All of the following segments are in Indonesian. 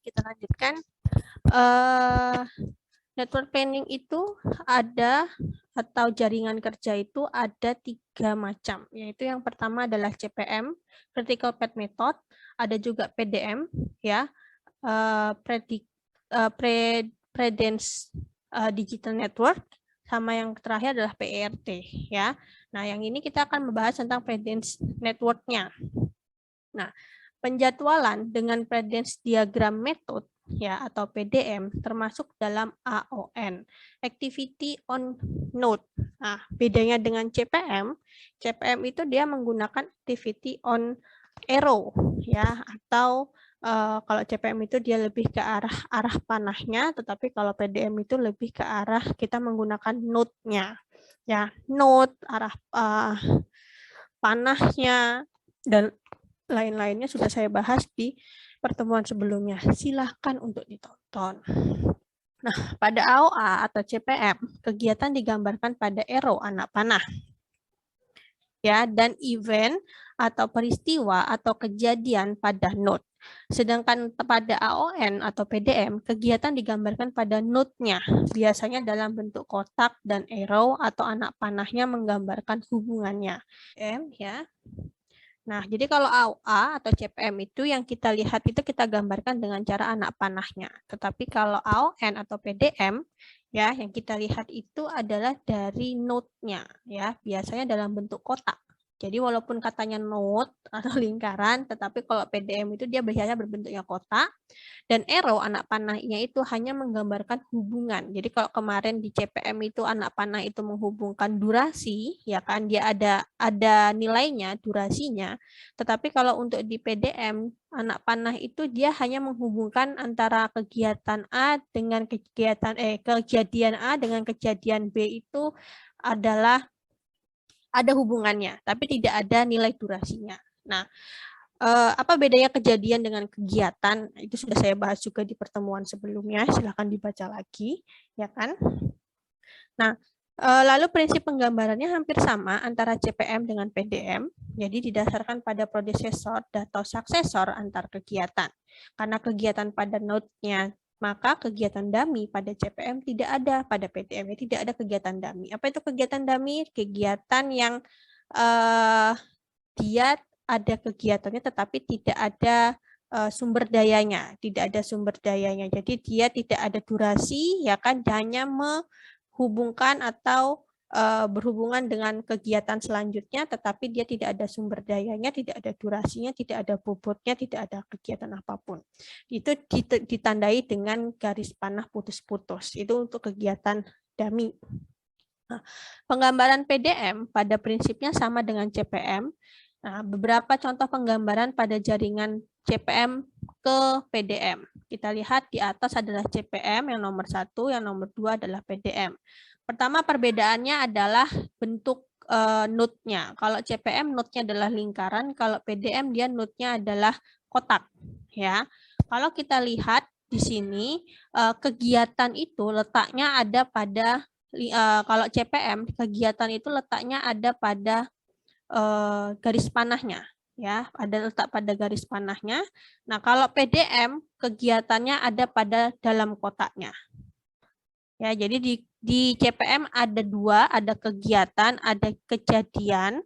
Kita lanjutkan. Network planning itu ada atau jaringan kerja itu ada 3 macam, yaitu yang pertama adalah CPM, Critical Path Method, ada juga PDM, ya, Predence Digital Network, sama yang terakhir adalah PERT, ya. Nah, yang ini kita akan membahas tentang Predence Network-nya. Nah, penjadwalan dengan Predence Diagram Method ya atau PDM termasuk dalam AON, Activity on Node. Nah, bedanya dengan CPM, CPM itu dia menggunakan Activity on Arrow ya, atau kalau CPM itu dia lebih ke arah panahnya, tetapi kalau PDM itu lebih ke arah kita menggunakan node-nya ya, node, arah panahnya, dan lain-lainnya sudah saya bahas di pertemuan sebelumnya. Silahkan untuk ditonton. Nah, pada AOA atau CPM, kegiatan digambarkan pada arrow anak panah. Ya, dan event atau peristiwa atau kejadian pada node. Sedangkan pada AON atau PDM, kegiatan digambarkan pada node-nya, biasanya dalam bentuk kotak dan arrow atau anak panahnya menggambarkan hubungannya. Ya. Nah, jadi kalau AOA atau CPM itu yang kita lihat itu kita gambarkan dengan cara anak panahnya. Tetapi kalau AON atau PDM, ya, yang kita lihat itu adalah dari node-nya, ya, biasanya dalam bentuk kotak. Jadi walaupun katanya node atau lingkaran, tetapi kalau PDM itu dia biasanya berbentuknya kotak. Dan arrow anak panahnya itu hanya menggambarkan hubungan. Jadi kalau kemarin di CPM itu anak panah itu menghubungkan durasi, ya kan, dia ada nilainya, durasinya. Tetapi kalau untuk di PDM, anak panah itu dia hanya menghubungkan antara kegiatan A dengan kejadian A dengan kejadian B itu adalah ada hubungannya, tapi tidak ada nilai durasinya. Nah, apa bedanya kejadian dengan kegiatan? Itu sudah saya bahas juga di pertemuan sebelumnya. Silahkan dibaca lagi, ya kan? Nah, lalu prinsip penggambarannya hampir sama antara CPM dengan PDM. Jadi didasarkan pada predecessor atau suksesor antar kegiatan. Karena kegiatan pada node-nya, maka kegiatan dummy pada CPM tidak ada, pada PDM tidak ada kegiatan dummy. Apa itu kegiatan dummy? Kegiatan yang dia ada kegiatannya tetapi tidak ada sumber dayanya, Jadi dia tidak ada durasi, ya kan, hanya menghubungkan atau berhubungan dengan kegiatan selanjutnya, tetapi dia tidak ada sumber dayanya, tidak ada durasinya, tidak ada bobotnya, tidak ada kegiatan apapun. Itu ditandai dengan garis panah putus-putus. Itu untuk kegiatan dummy. Nah, penggambaran PDM pada prinsipnya sama dengan CPM. Nah, beberapa contoh penggambaran pada jaringan CPM ke PDM. Kita lihat di atas adalah CPM yang nomor 1, yang nomor 2 adalah PDM. Pertama, perbedaannya adalah bentuk node-nya. Kalau CPM node-nya adalah lingkaran, kalau PDM dia node-nya adalah kotak. Ya, kalau kita lihat di sini kegiatan itu letaknya ada pada kalau CPM kegiatan itu letaknya ada pada garis panahnya, ya, ada letak pada garis panahnya. Nah, kalau PDM kegiatannya ada pada dalam kotaknya. Ya, jadi di CPM ada 2, ada kegiatan, ada kejadian.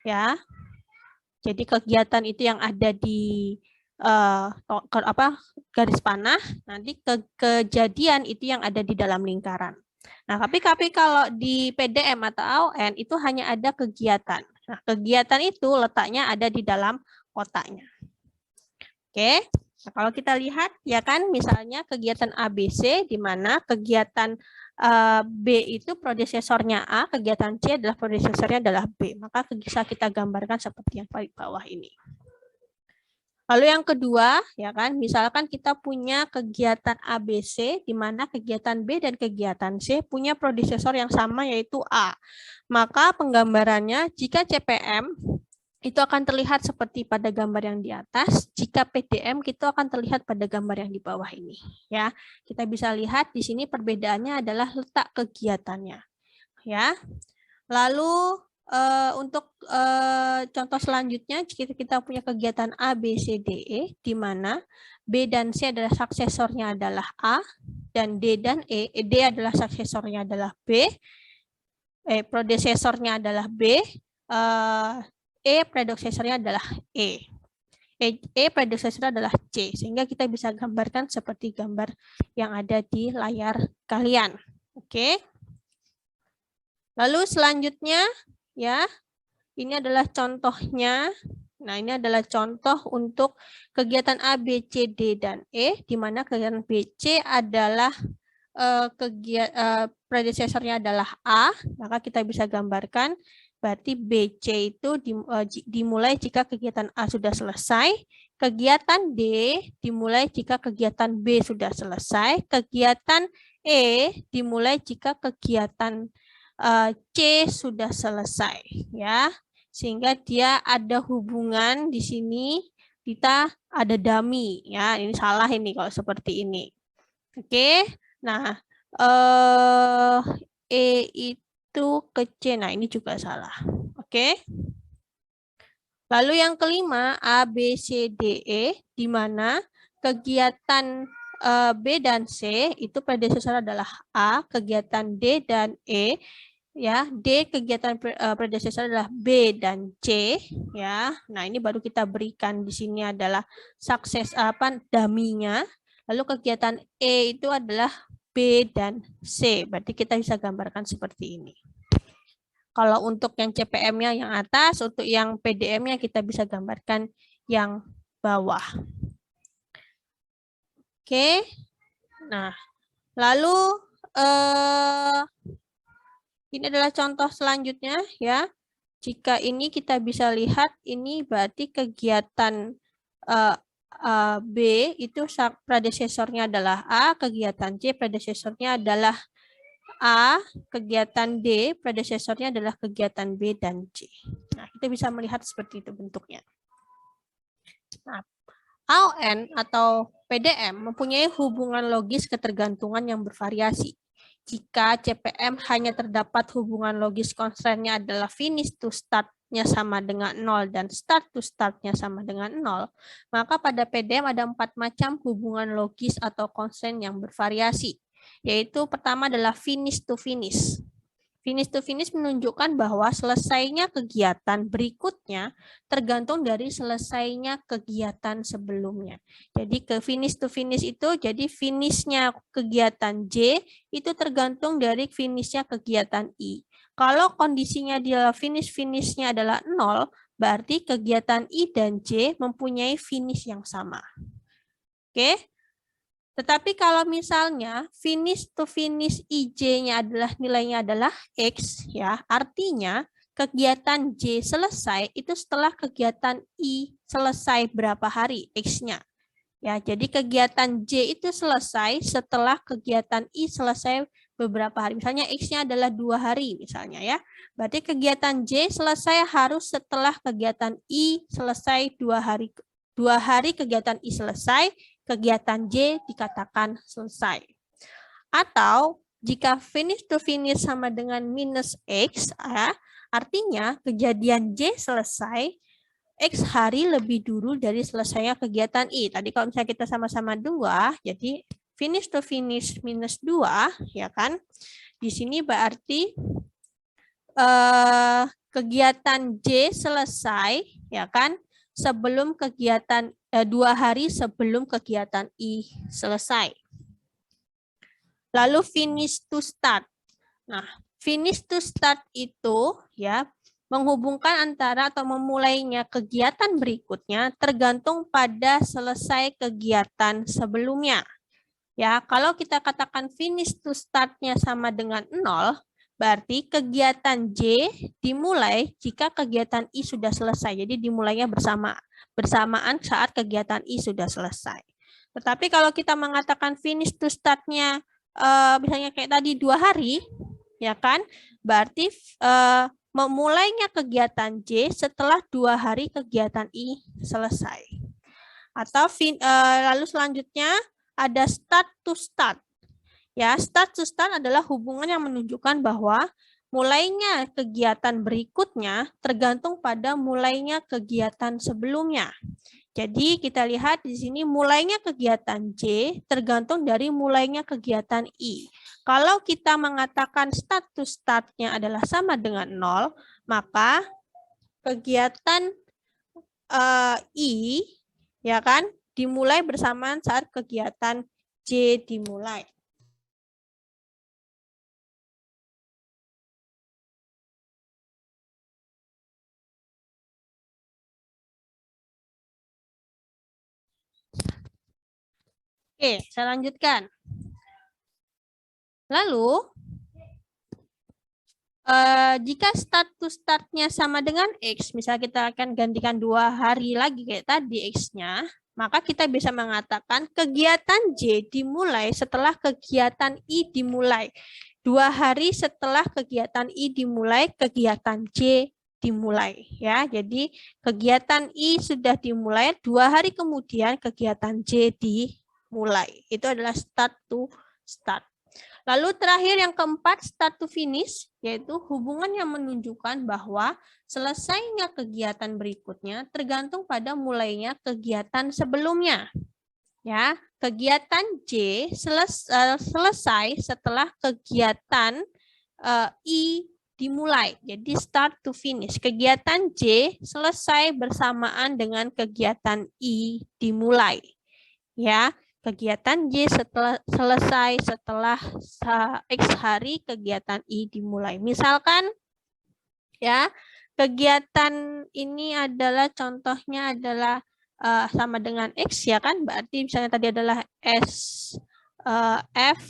Ya. Jadi kegiatan itu yang ada di garis panah, nanti kejadian itu yang ada di dalam lingkaran. Nah, tapi kalau di PDM atau AON itu hanya ada kegiatan. Nah, kegiatan itu letaknya ada di dalam kotaknya. Oke. Nah, kalau kita lihat, ya kan, misalnya kegiatan ABC, di mana kegiatan B itu prodesesornya A, kegiatan C adalah prodesesornya adalah B. Maka bisa kita gambarkan seperti yang paling bawah ini. Lalu yang kedua, ya kan, misalkan kita punya kegiatan ABC, di mana kegiatan B dan kegiatan C punya predesesor yang sama, yaitu A. Maka penggambarannya, jika CPM, itu akan terlihat seperti pada gambar yang di atas. Jika PDM, itu akan terlihat pada gambar yang di bawah ini. Ya, kita bisa lihat di sini perbedaannya adalah letak kegiatannya. Ya, lalu Untuk contoh selanjutnya, jika kita punya kegiatan A, B, C, D, E, di mana B dan C adalah suksesornya adalah A, dan D dan E, D adalah suksesornya adalah B, predecesornya adalah B, predecesornya adalah E. Predecessor adalah C, sehingga kita bisa gambarkan seperti gambar yang ada di layar kalian. Oke. Lalu selanjutnya, ya, ini adalah contohnya. Nah, ini adalah contoh untuk kegiatan A, B, C, D, dan E, di mana kegiatan B, C adalah predecesornya adalah A, maka kita bisa gambarkan berarti BC itu dimulai jika kegiatan A sudah selesai, kegiatan D dimulai jika kegiatan B sudah selesai, kegiatan E dimulai jika kegiatan C sudah selesai, ya. Sehingga dia ada hubungan di sini, kita ada dummy, ya. Ini salah ini kalau seperti ini. Oke. Nah, E itu ke C. Nah, ini juga salah. Oke. Lalu yang kelima, A, B, C, D, E, di mana kegiatan B dan C itu predecessor adalah A, kegiatan D dan E, ya, D kegiatan predecessor adalah B dan C, ya. Nah, ini baru kita berikan di sini adalah sukses dummy-nya. Lalu kegiatan E itu adalah B dan C. Berarti kita bisa gambarkan seperti ini. Kalau untuk yang CPM-nya yang atas, untuk yang PDM-nya kita bisa gambarkan yang bawah. Oke. Nah, lalu ini adalah contoh selanjutnya, ya. Jika ini kita bisa lihat, ini berarti kegiatan B itu predecesornya adalah A, kegiatan C predecesornya adalah A, kegiatan D predecesornya adalah kegiatan B dan C. Nah, kita bisa melihat seperti itu bentuknya. Nah, AON atau PDM mempunyai hubungan logis ketergantungan yang bervariasi. Jika CPM hanya terdapat hubungan logis constraint-nya adalah finish to start-nya sama dengan 0 dan start to start-nya sama dengan 0, maka pada PDM ada 4 macam hubungan logis atau constraint yang bervariasi, yaitu pertama adalah finish to finish. Finish to finish menunjukkan bahwa selesainya kegiatan berikutnya tergantung dari selesainya kegiatan sebelumnya. Jadi ke finish to finish itu, jadi finishnya kegiatan J itu tergantung dari finishnya kegiatan I. Kalau kondisinya dia finishnya adalah 0, berarti kegiatan I dan J mempunyai finish yang sama. Oke? Tetapi kalau misalnya finish to finish IJ-nya adalah nilainya adalah X, ya, artinya kegiatan J selesai itu setelah kegiatan I selesai berapa hari X-nya. Ya, jadi kegiatan J itu selesai setelah kegiatan I selesai beberapa hari. Misalnya X-nya adalah 2 hari misalnya, ya. Berarti kegiatan J selesai harus setelah kegiatan I selesai 2 hari. 2 hari kegiatan I selesai, kegiatan J dikatakan selesai. Atau jika finish to finish sama dengan minus X, ya, artinya kejadian J selesai X hari lebih dulu dari selesainya kegiatan I. Tadi kalau misalnya kita sama-sama 2, jadi finish to finish minus 2, ya kan? Di sini berarti kegiatan J selesai, ya kan? Sebelum kegiatan 2 hari sebelum kegiatan I selesai. Lalu finish to start. Nah, finish to start itu, ya, menghubungkan antara atau memulainya kegiatan berikutnya tergantung pada selesai kegiatan sebelumnya. Ya, kalau kita katakan finish to start-nya sama dengan 0, berarti kegiatan J dimulai jika kegiatan I sudah selesai. Jadi dimulainya bersamaan saat kegiatan I sudah selesai. Tetapi kalau kita mengatakan finish to start-nya misalnya kayak tadi 2 hari, ya kan? Berarti memulainya kegiatan J setelah 2 hari kegiatan I selesai. Atau lalu selanjutnya ada start to start. Ya, start to start adalah hubungan yang menunjukkan bahwa mulainya kegiatan berikutnya tergantung pada mulainya kegiatan sebelumnya. Jadi kita lihat di sini mulainya kegiatan J tergantung dari mulainya kegiatan I. Kalau kita mengatakan status startnya adalah sama dengan 0, maka kegiatan I ya kan dimulai bersamaan saat kegiatan J dimulai. Oke, saya lanjutkan. Lalu, jika status startnya sama dengan X, misalnya kita akan gantikan 2 hari lagi kayak tadi X-nya, maka kita bisa mengatakan kegiatan J dimulai setelah kegiatan I dimulai. 2 hari setelah kegiatan I dimulai, kegiatan J dimulai. Ya, jadi kegiatan I sudah dimulai, 2 hari kemudian kegiatan J dimulai. Itu adalah start to start. Lalu terakhir yang keempat, start to finish, yaitu hubungan yang menunjukkan bahwa selesainya kegiatan berikutnya tergantung pada mulainya kegiatan sebelumnya. Ya, kegiatan J selesai setelah kegiatan I dimulai. Jadi start to finish. Kegiatan J selesai bersamaan dengan kegiatan I dimulai. Ya, kegiatan J selesai setelah X hari kegiatan I dimulai. Misalkan ya, kegiatan ini adalah contohnya adalah sama dengan X ya kan, berarti misalnya tadi adalah F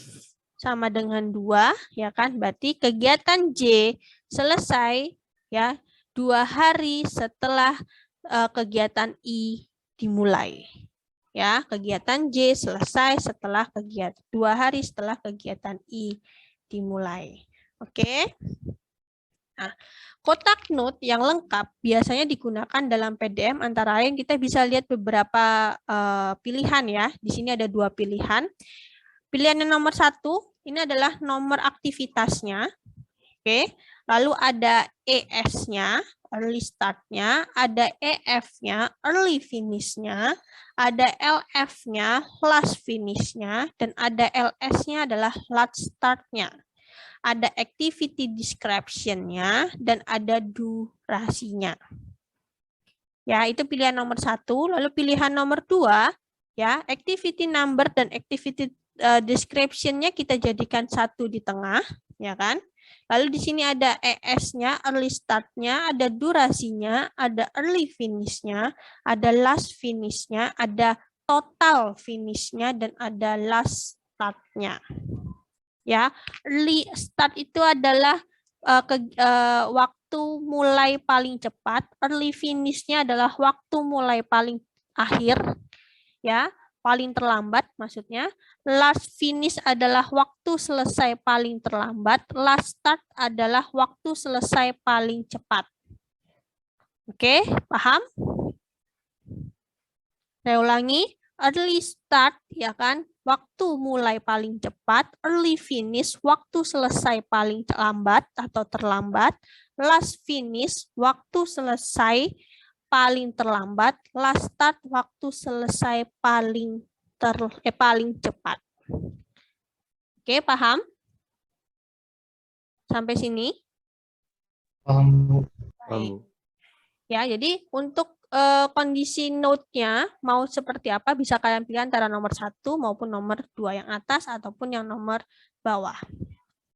sama dengan 2 ya kan, berarti kegiatan J selesai ya 2 hari setelah kegiatan I dimulai. Ya, kegiatan J selesai setelah kegiatan 2 hari setelah kegiatan I dimulai. Oke. Nah, kotak note yang lengkap biasanya digunakan dalam PDM, antara lain kita bisa lihat beberapa pilihan ya. Di sini ada 2 pilihan. Pilihan yang nomor 1 ini adalah nomor aktivitasnya. Oke. Lalu ada ES-nya, early start-nya, ada EF-nya, early finish-nya, ada LF-nya, last finish-nya, dan ada LS-nya adalah last start-nya. Ada activity description-nya, dan ada durasinya. Ya, itu pilihan nomor 1. Lalu pilihan nomor 2, ya, activity number dan activity description-nya kita jadikan 1 di tengah, ya kan? Lalu di sini ada ES-nya, early start-nya, ada durasinya, ada early finish-nya, ada last finish-nya, ada total finish-nya, dan ada last start-nya. Ya, early start itu adalah waktu mulai paling cepat, early finish-nya adalah waktu mulai paling akhir, ya. Paling terlambat maksudnya. Last finish adalah waktu selesai paling terlambat. Last start adalah waktu selesai paling cepat. Oke, paham? Saya ulangi. Early start, ya kan? Waktu mulai paling cepat. Early finish, waktu selesai paling lambat atau terlambat. Last finish, waktu selesai paling terlambat. Last start, waktu selesai paling cepat. Oke, paham? Sampai sini? Paham. Baik. Ya, jadi untuk kondisi note-nya mau seperti apa bisa kalian pilih antara nomor 1 maupun nomor 2 yang atas ataupun yang nomor bawah.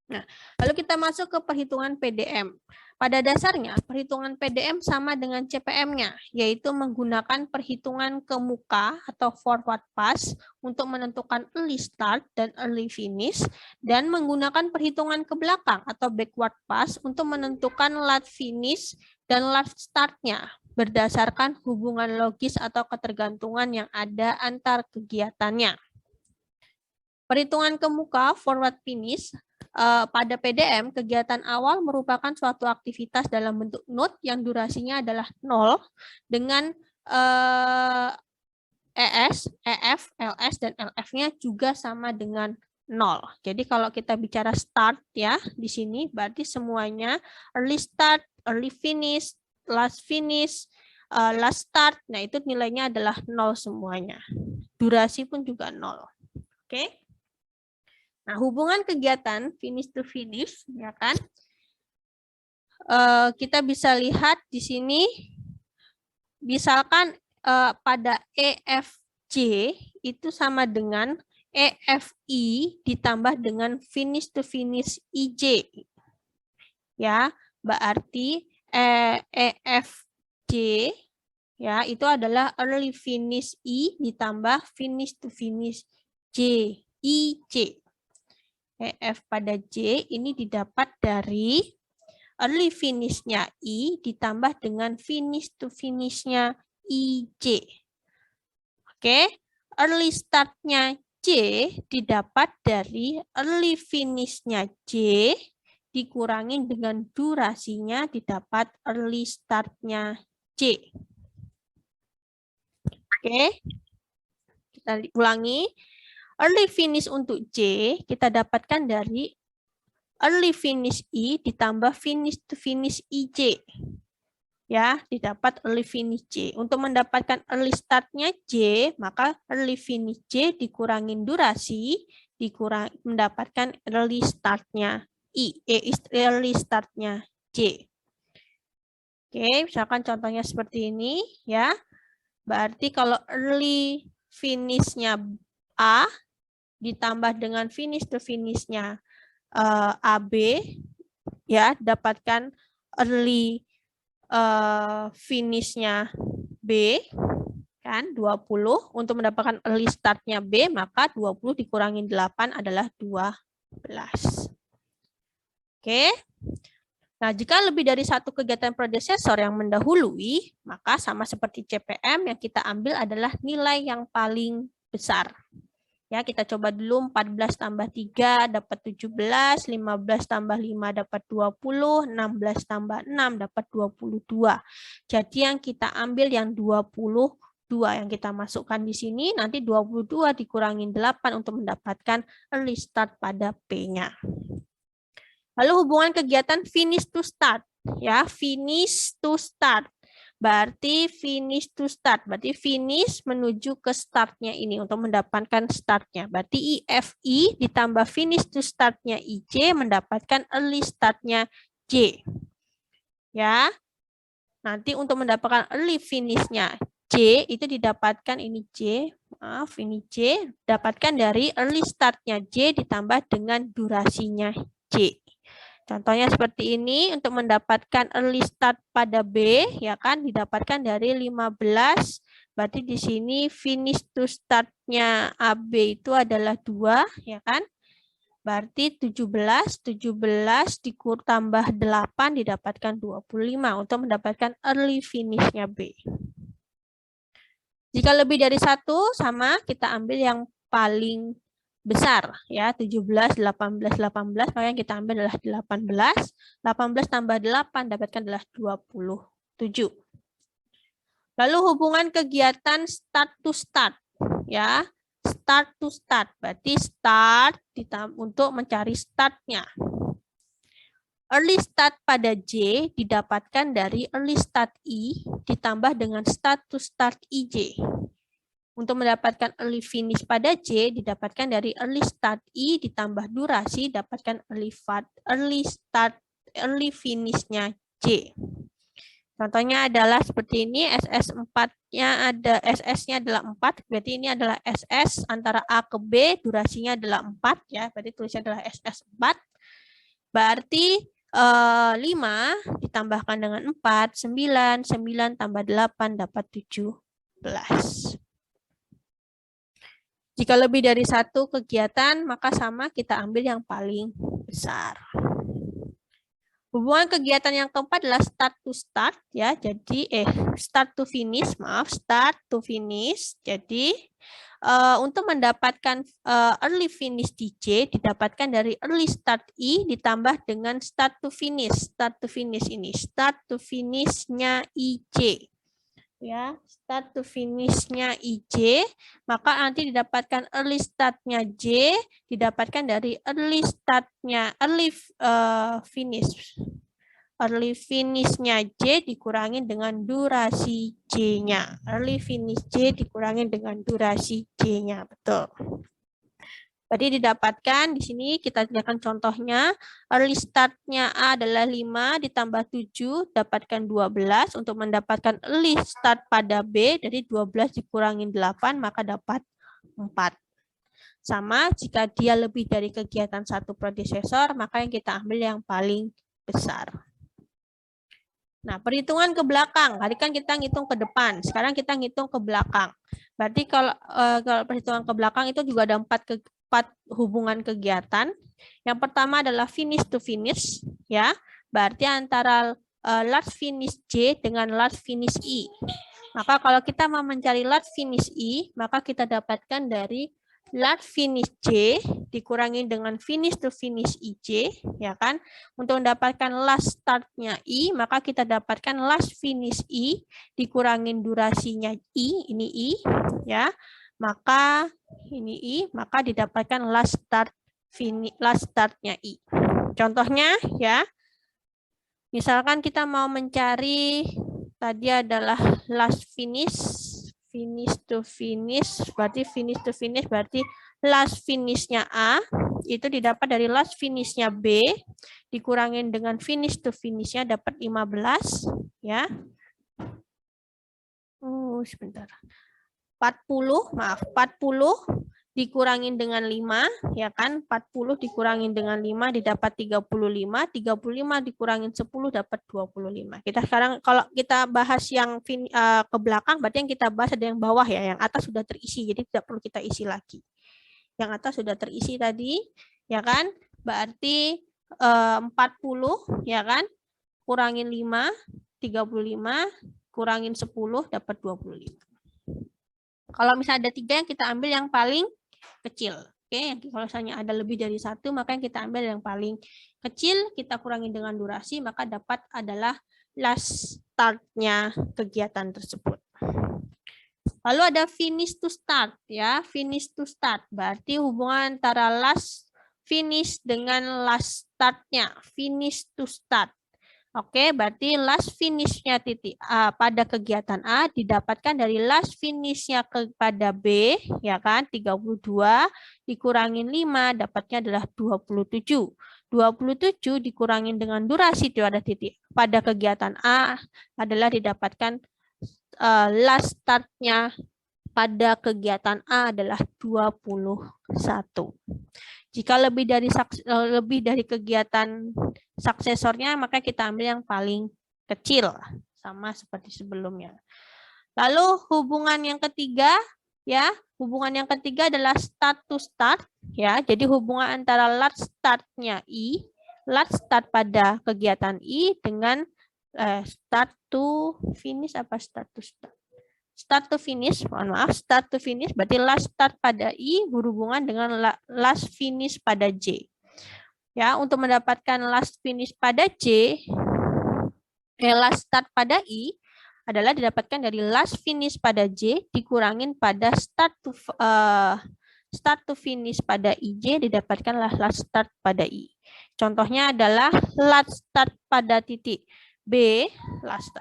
Nah, lalu kita masuk ke perhitungan PDM. Pada dasarnya, perhitungan PDM sama dengan CPM-nya, yaitu menggunakan perhitungan ke muka atau forward pass untuk menentukan early start dan early finish, dan menggunakan perhitungan ke belakang atau backward pass untuk menentukan last finish dan last start-nya, berdasarkan hubungan logis atau ketergantungan yang ada antar kegiatannya. Perhitungan ke muka forward finish pada PDM, kegiatan awal merupakan suatu aktivitas dalam bentuk note yang durasinya adalah 0 dengan ES, EF, LS, dan LF-nya juga sama dengan 0. Jadi kalau kita bicara start ya di sini berarti semuanya early start, early finish, last finish, last start. Nah, itu nilainya adalah 0 semuanya. Durasi pun juga 0. Oke. Nah, hubungan kegiatan finish to finish ya kan? Kita bisa lihat di sini misalkan pada EFJ itu sama dengan EFI ditambah dengan finish to finish IJ. Ya, berarti EFJ ya itu adalah early finish I ditambah finish to finish J, IJ. EF pada J ini didapat dari early finish-nya I ditambah dengan finish to finish-nya IJ. Oke, early start-nya J didapat dari early finish-nya J dikurangi dengan durasinya didapat early start-nya J. Oke, kita ulangi. Early finish untuk J kita dapatkan dari early finish I ditambah finish to finish IJ. Ya, didapat early finish J. Untuk mendapatkan early start-nya J, maka early finish J dikurangin durasi, mendapatkan early start-nya I, early start-nya J. Oke, misalkan contohnya seperti ini, ya. Berarti kalau early finish-nya A ditambah dengan finish to finish-nya AB, ya, dapatkan early finish-nya B, kan, 20. Untuk mendapatkan early start-nya B, maka 20 dikurangi 8 adalah 12. Oke. Nah, jika lebih dari satu kegiatan predecessor yang mendahului, maka sama seperti CPM yang kita ambil adalah nilai yang paling besar. Ya, kita coba dulu 14 tambah 3 dapat 17, 15 tambah 5 dapat 20, 16 tambah 6 dapat 22. Jadi yang kita ambil yang 22 yang kita masukkan di sini, nanti 22 dikurangin 8 untuk mendapatkan early start pada P-nya. Lalu hubungan kegiatan finish to start, ya, finish to start. Berarti finish to start, berarti finish menuju ke startnya ini untuk mendapatkan startnya. Berarti IFI ditambah finish to startnya IJ mendapatkan early startnya J. Ya, nanti untuk mendapatkan early finishnya J itu didapatkan ini J, maaf ini J, dapatkan dari early startnya J ditambah dengan durasinya J. Contohnya seperti ini, untuk mendapatkan early start pada B, ya kan, didapatkan dari 15, berarti di sini finish to start-nya AB itu adalah 2, ya kan. Berarti 17 ditambah 8 didapatkan 25 untuk mendapatkan early finish-nya B. Jika lebih dari 1, sama kita ambil yang paling besar ya, 17, 18, maka yang kita ambil adalah 18. 18 tambah 8 dapatkan adalah 27. Lalu hubungan kegiatan start to start ya. Start to start berarti start untuk mencari startnya. Early start pada J didapatkan dari early start I ditambah dengan start to start IJ. Untuk mendapatkan early finish pada J, didapatkan dari early start I ditambah durasi, dapatkan early finish-nya J. Contohnya adalah seperti ini, SS4-nya ada, SS-nya adalah 4, berarti ini adalah SS antara A ke B, durasinya adalah 4, ya, berarti tulisnya adalah SS4. Berarti 5 ditambahkan dengan 4, 9 tambah 8 dapat 17. Jika lebih dari 1 kegiatan, maka sama kita ambil yang paling besar. Hubungan kegiatan yang keempat adalah start to start, ya. Jadi start to finish, maaf, start to finish. Jadi untuk mendapatkan early finish di J didapatkan dari early start I ditambah dengan start to finish. Start to finish ini, start to finish-nya IJ. ya, start to finish-nya IJ, maka nanti didapatkan early start-nya J, didapatkan dari early start-nya, finish. Early finish-nya J dikurangin dengan durasi J-nya. Early finish J dikurangin dengan durasi J-nya. Betul. Berarti didapatkan di sini kita lihatkan contohnya. Early start-nya A adalah 5 ditambah 7 dapatkan 12. Untuk mendapatkan early start pada B dari 12 dikurangin 8 maka dapat 4. Sama jika dia lebih dari kegiatan satu predecessor maka yang kita ambil yang paling besar. Nah, perhitungan ke belakang. Tadi kan kita ngitung ke depan. Sekarang kita ngitung ke belakang. Berarti kalau perhitungan ke belakang itu juga ada 4 hubungan kegiatan. Yang pertama adalah finish to finish, ya. Berarti antara last finish J dengan last finish I. Maka kalau kita mau mencari last finish I, maka kita dapatkan dari last finish J dikurangin dengan finish to finish IJ, ya kan? Untuk mendapatkan last start-nya I, maka kita dapatkan last finish I dikurangin durasinya I, ini I, ya. Maka ini I, maka didapatkan last start-nya I. Contohnya ya. Misalkan kita mau mencari tadi adalah last finish to finish, berarti last finish-nya A itu didapat dari last finish-nya B dikurangin dengan finish to finish-nya dapat 15, ya. Sebentar. 40 dikurangin dengan 5, ya kan? 40 dikurangin dengan 5 didapat 35, 35 dikurangin 10 dapat 25. Kita sekarang kalau kita bahas yang ke belakang, berarti yang kita bahas ada yang bawah ya, yang atas sudah terisi, jadi tidak perlu kita isi lagi. Yang atas sudah terisi tadi, ya kan? Berarti 40, ya kan? Kurangin 5, 35, kurangin 10 dapat 25. Kalau misalnya ada 3 yang kita ambil yang paling kecil. Oke, kalau misalnya ada lebih dari 1, maka yang kita ambil yang paling kecil, kita kurangi dengan durasi, maka dapat adalah last start-nya kegiatan tersebut. Lalu ada finish to start, ya. Finish to start, berarti hubungan antara last finish dengan last start-nya. Finish to start. Oke, berarti last finish-nya titik A pada kegiatan A didapatkan dari last finish-nya kepada B, ya kan, 32 dikurangin 5, dapatnya adalah 27. 27 dikurangin dengan durasi pada titik pada kegiatan A adalah didapatkan last start-nya pada kegiatan A adalah 21. Jika lebih dari kegiatan suksesornya, maka kita ambil yang paling kecil, sama seperti sebelumnya. Lalu hubungan yang ketiga, ya, hubungan yang ketiga adalah start to start, ya. Jadi hubungan antara last start-nya I, last start pada kegiatan I dengan start to finish apa start to start? Start to finish, mohon maaf, start to finish berarti last start pada I berhubungan dengan last finish pada J. Ya, untuk mendapatkan last finish pada J, last start pada I adalah didapatkan dari last finish pada J dikurangin pada start to finish pada IJ didapatkanlah last start pada I. Contohnya adalah last start pada titik B,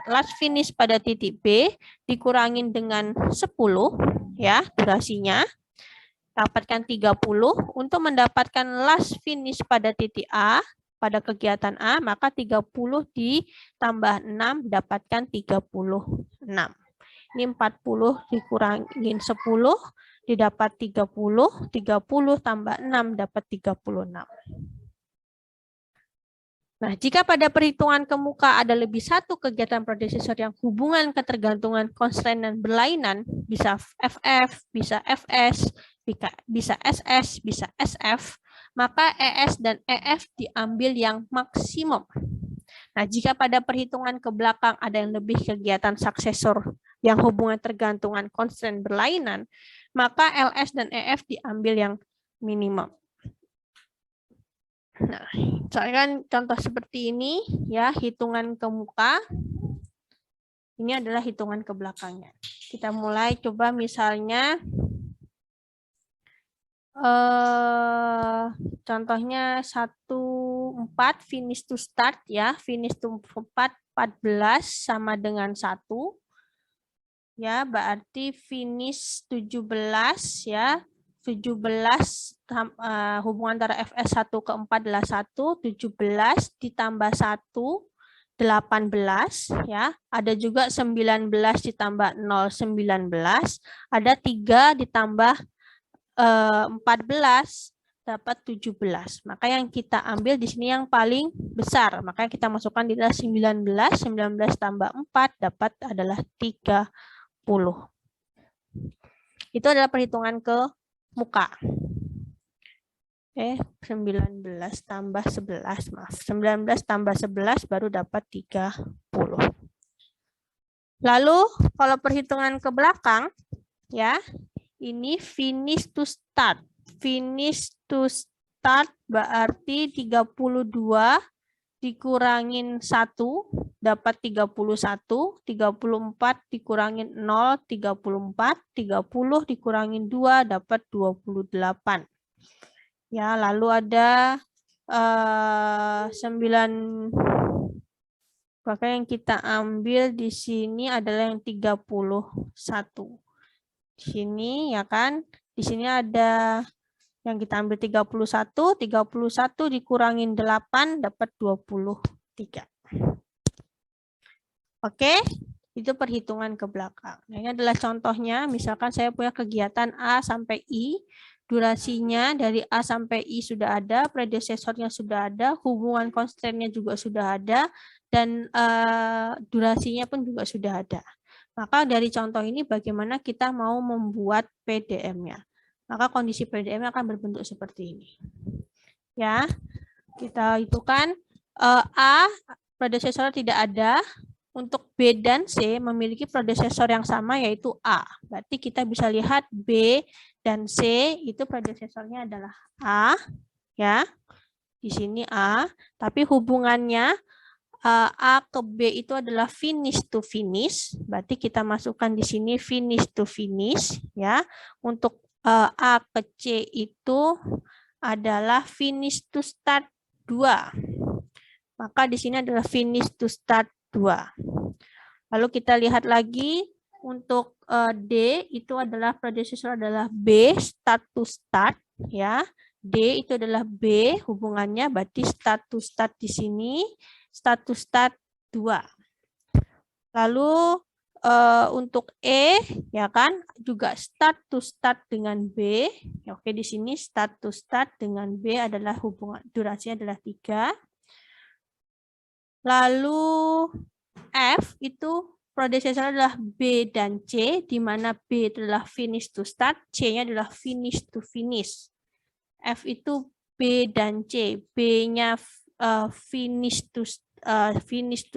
last finish pada titik B dikurangin dengan 10, ya, durasinya. Dapatkan 30. Untuk mendapatkan last finish pada titik A, pada kegiatan A, maka 30 ditambah 6, dapatkan 36. Ini 40 dikurangin 10, didapat 30, 30 tambah 6, dapat 36. Nah, jika pada perhitungan ke muka ada lebih satu kegiatan predecessor yang hubungan ketergantungan constraint dan berlainan, bisa FF, bisa FS, bisa SS, bisa SF, maka ES dan EF diambil yang maksimum. Nah, jika pada perhitungan ke belakang ada yang lebih kegiatan suksesor yang hubungan tergantungan constraint berlainan, maka LS dan EF diambil yang minimum. Nah, misalkan contoh seperti ini, ya, hitungan ke muka. Ini adalah hitungan ke belakangnya. Kita mulai coba misalnya contohnya 14 finish to start ya. Finish to 14 sama dengan 1. Ya, berarti finish 17 ya. 17 hubungan antara FS1 ke 4 adalah 1, 17 ditambah 1, 18 ya. Ada juga 19 ditambah 0, 19. Ada 3 ditambah 14 dapat 17. Maka yang kita ambil di sini yang paling besar. Makanya kita masukkan di dalam 19, 19 tambah 4 dapat adalah 30. Itu adalah perhitungan ke muka. Oke, 19 tambah 11, maaf. 19 tambah 11 baru dapat 30. Lalu kalau perhitungan ke belakang, ya, ini finish to start. Finish to start berarti 32 dikurangin 1 dapat 31, 34 dikurangin 0, 34, 30 dikurangin 2 dapat 28. Ya, lalu ada 9, maka yang kita ambil di sini adalah yang 31. Di sini ya kan, di sini ada yang kita ambil 31, 31 dikurangin 8 dapat 23. Oke, itu perhitungan ke belakang. Nah, ini adalah contohnya, misalkan saya punya kegiatan A sampai I, durasinya dari A sampai I sudah ada, predecesornya sudah ada, hubungan constraint-nya juga sudah ada, dan durasinya pun juga sudah ada. Maka dari contoh ini bagaimana kita mau membuat PDM-nya. Maka kondisi PDM akan berbentuk seperti ini. Ya, kita hitungkan A, predesesor tidak ada. Untuk B dan C memiliki predesesor yang sama yaitu A. Berarti kita bisa lihat B dan C itu predesesornya adalah A, ya. Di sini A, tapi hubungannya A ke B itu adalah finish to finish. Berarti kita masukkan di sini finish to finish, ya. Untuk A ke C itu adalah finish to start 2. Maka di sini adalah finish to start 2. Lalu kita lihat lagi untuk D itu adalah predecessor adalah B, start to start, ya. D itu adalah B hubungannya, berarti start to start di sini, start to start 2. Lalu untuk E ya kan juga start to start dengan B. Oke, di sini start to start dengan B adalah hubungan durasinya adalah 3. Lalu F itu predecessor adalah B dan C, di mana B adalah finish to start, C-nya adalah finish to finish. F itu B dan C, B-nya finish to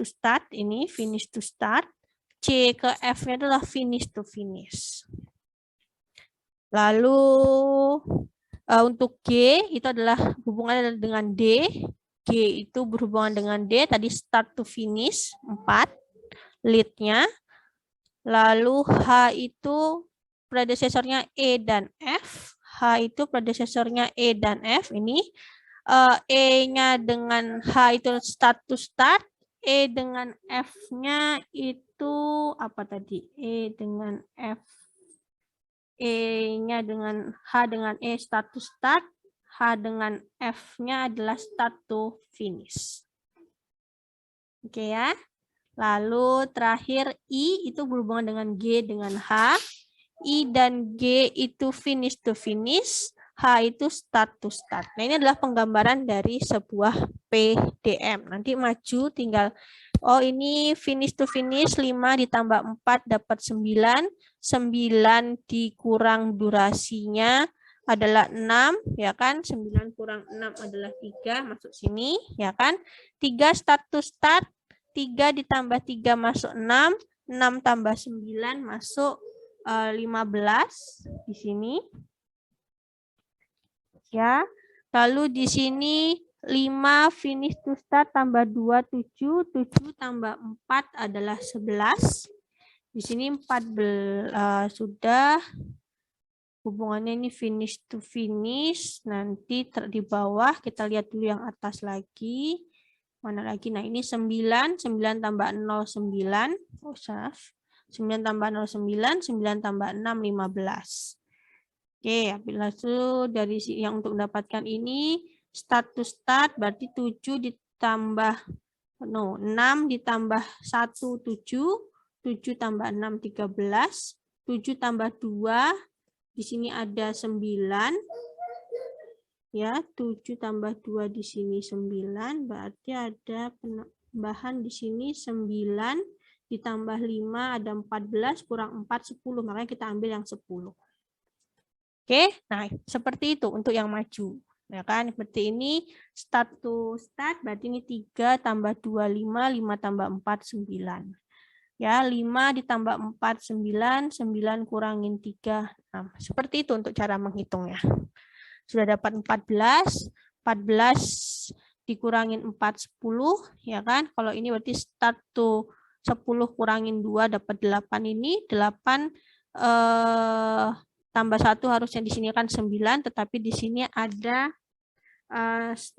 start, ini finish to start, C ke F-nya adalah finish to finish. Lalu untuk G itu adalah hubungannya dengan D. G itu berhubungan dengan D, tadi start to finish, 4, lead-nya. Lalu H itu predesesornya E dan F. H itu predesesornya E dan F. Ini E-nya dengan H itu start to start. E dengan F-nya itu apa tadi? E dengan F. E-nya dengan H dengan E start to start. H dengan F-nya adalah start to finish. Oke ya. Lalu terakhir I itu berhubungan dengan G dengan H. I dan G itu finish to finish. H itu start to start. Nah, ini adalah penggambaran dari sebuah PDM. Nanti maju tinggal, oh ini finish to finish 5 ditambah 4 dapat 9. 9 dikurang durasinya adalah 6, ya kan? 9 kurang 6 adalah 3, masuk sini, ya kan? 3 start to start, 3 ditambah 3 masuk 6, 6 tambah 9 masuk 15 di sini. Ya, lalu di sini 5 finish to start tambah 2, 7. 7 tambah 4 adalah 11. Di sini 14 sudah. Hubungannya ini finish to finish. Nanti di bawah kita lihat dulu yang atas lagi. Mana lagi? Nah, ini 9. 9 tambah 0, 9. Oh, maaf. 9 tambah 0, 9. 9 tambah 6, 15. Oke, apabila itu dari yang untuk mendapatkan ini, start to start berarti 7 ditambah 6 ditambah 1, 7. 7 tambah 6, 13. 7 tambah 2, di sini ada 9. Ya, 7 tambah 2 di sini 9, berarti ada penambahan di sini 9 ditambah 5 ada 14 kurang 4 10, makanya kita ambil yang 10. Oke, nah seperti itu untuk yang maju. Ya kan, seperti ini start to start berarti ini 3 tambah 2 5, 5 tambah 4 9. Ya, 5 ditambah 4 9, 9 kurangin 3 6. Seperti itu untuk cara menghitungnya. Sudah dapat 14, 14 dikurangin 4, 10, ya kan? Kalau ini berarti start to 10 kurangin 2 dapat 8 ini, 8 tambah 1 harusnya di sini kan 9, tetapi di sini ada 16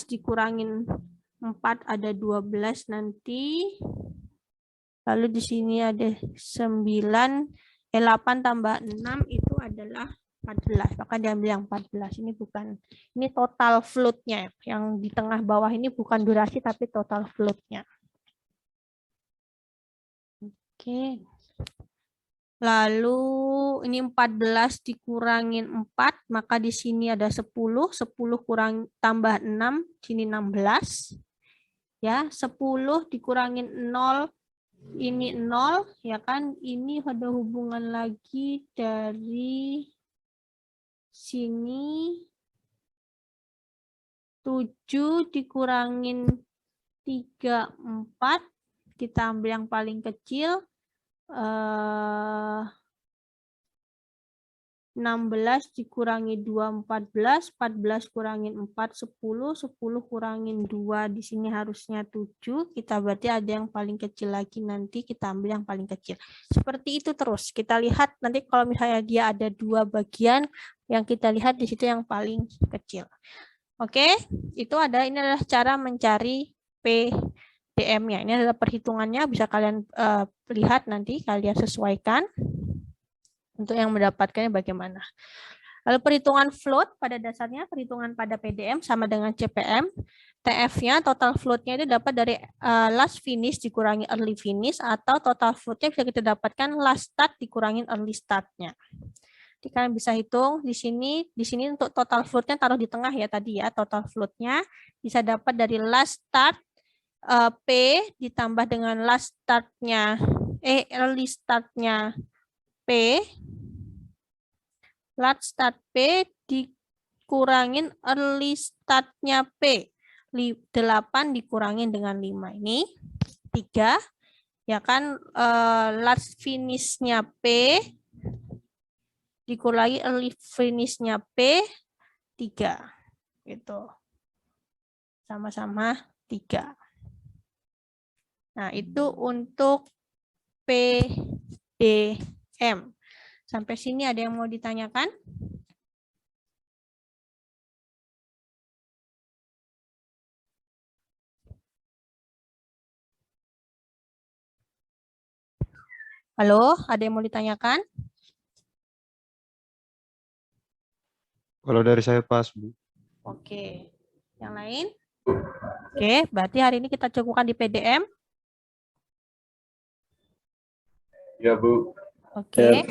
dikurangin 4 ada 12 nanti. Lalu di sini ada 9, 8 tambah 6 itu adalah 14, maka diambil yang 14. Ini bukan, ini total float-nya. Yang di tengah bawah ini bukan durasi tapi total float-nya. Oke. Lalu ini 14 dikurangin 4, maka di sini ada 10, 10 kurang tambah 6, sini 16. Ya, 10 dikurangin 0, ini 0, ya kan? Ini ada hubungan lagi dari sini 7 dikurangin 3, 4. Kita ambil yang paling kecil. 16 dikurangi 2, 14. 14 kurangin 4, 10. 10 kurangin 2, di sini harusnya 7. Kita berarti ada yang paling kecil lagi, nanti kita ambil yang paling kecil. Seperti itu terus. Kita lihat nanti kalau misalnya dia ada 2 bagian, yang kita lihat di situ yang paling kecil. Oke, itu ada, ini adalah cara mencari PDM-nya. Ini adalah perhitungannya, bisa kalian lihat nanti, kalian sesuaikan untuk yang mendapatkannya bagaimana. Lalu perhitungan float pada dasarnya, perhitungan pada PDM sama dengan CPM. TF-nya, total float-nya itu dapat dari last finish dikurangi early finish, atau total float-nya bisa kita dapatkan last start dikurangin early start-nya. Jadi kalian bisa hitung di sini untuk total float-nya taruh di tengah ya tadi ya, total float-nya bisa dapat dari last start P ditambah dengan last start-nya early start-nya P, last start P dikurangin early start-nya P. 8 dikurangin dengan 5 ini 3, ya kan, last finish-nya P dikurangi early finish-nya P 3 gitu, sama-sama 3. Nah itu untuk PDM. Sampai sini ada yang mau ditanyakan? Halo, ada yang mau ditanyakan? Kalau dari saya pas, Bu. Oke, yang lain? Oke, berarti hari ini kita cukupkan di PDM. Ya, Bu. Oke.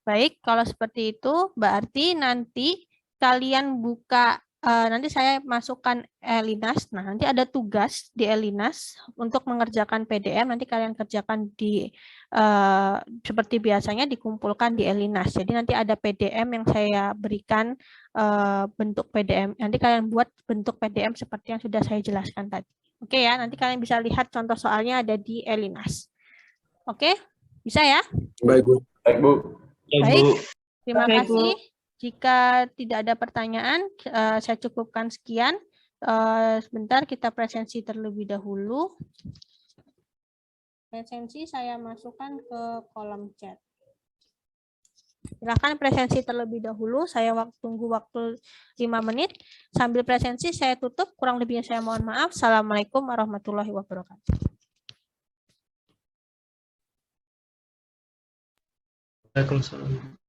Baik, kalau seperti itu berarti nanti kalian buka, nanti saya masukkan Elinas. Nah, nanti ada tugas di Elinas untuk mengerjakan PDM. Nanti kalian kerjakan di seperti biasanya dikumpulkan di Elinas. Jadi nanti ada PDM yang saya berikan bentuk PDM. Nanti kalian buat bentuk PDM seperti yang sudah saya jelaskan tadi. Oke ya, nanti kalian bisa lihat contoh soalnya ada di Elinas. Oke, bisa ya? Baik, Bu. Baik, Bu. Baik, terima kasih. Jika tidak ada pertanyaan, saya cukupkan sekian. Sebentar, kita presensi terlebih dahulu. Presensi saya masukkan ke kolom chat. Silakan presensi terlebih dahulu. Saya tunggu waktu 5 menit. Sambil presensi saya tutup. Kurang lebihnya saya mohon maaf. Assalamualaikum warahmatullahi wabarakatuh. Waalaikumsalam.